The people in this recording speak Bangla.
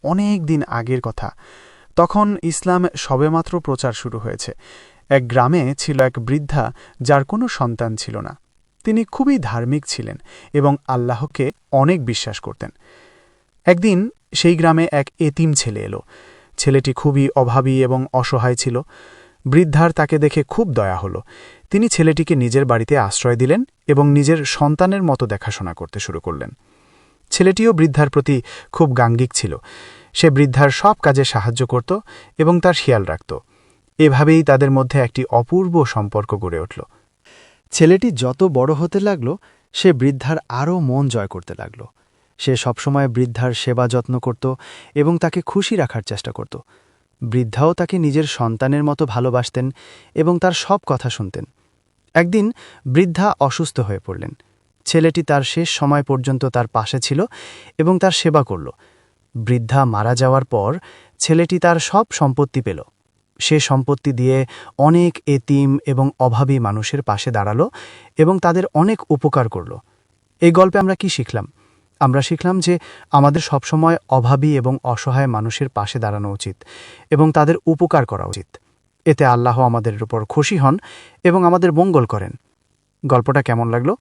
অনেক দিন আগের কথা। তখন ইসলাম সবেমাত্র প্রচার শুরু হয়েছে। এক গ্রামে ছিল এক বৃদ্ধা যার কোনো সন্তান ছিল না। তিনি খুবই ধার্মিক ছিলেন এবং আল্লাহকে অনেক বিশ্বাস করতেন। একদিন সেই গ্রামে এক এতিম ছেলে এলো। ছেলেটি খুবই অভাবী এবং অসহায় ছিল। বৃদ্ধার তাকে দেখে খুব দয়া হলো। তিনি ছেলেটিকে নিজের বাড়িতে আশ্রয় দিলেন এবং নিজের সন্তানের মতো দেখাশোনা করতে শুরু করলেন। ছেলেটিও বৃদ্ধার প্রতি খুব গাঙ্গিক ছিল। সে বৃদ্ধার সব কাজে সাহায্য করত এবং তার খেয়াল রাখত। এভাবেই তাদের মধ্যে একটি অপূর্ব সম্পর্ক গড়ে উঠল। ছেলেটি যত বড় হতে লাগল, সে বৃদ্ধার আরও মন জয় করতে লাগল। সে সবসময় বৃদ্ধার সেবা যত্ন করত এবং তাকে খুশি রাখার চেষ্টা করত। বৃদ্ধাও তাকে নিজের সন্তানের মতো ভালোবাসতেন এবং তার সব কথা শুনতেন। একদিন বৃদ্ধা অসুস্থ হয়ে পড়লেন। ছেলেটি তার শেষ সময় পর্যন্ত তার পাশে ছিল এবং তার সেবা করল। বৃদ্ধা মারা যাওয়ার পর ছেলেটি তার সব সম্পত্তি পেল। সে সম্পত্তি দিয়ে অনেক এতিম এবং অভাবী মানুষের পাশে দাঁড়ালো এবং তাদের অনেক উপকার করল। এই গল্পে আমরা কি শিখলাম? আমরা শিখলাম যে আমাদের সবসময় অভাবী এবং অসহায় মানুষের পাশে দাঁড়ানো উচিত এবং তাদের উপকার করা উচিত। এতে আল্লাহ আমাদের উপর খুশি হন এবং আমাদের মঙ্গল করেন। গল্পটা কেমন লাগলো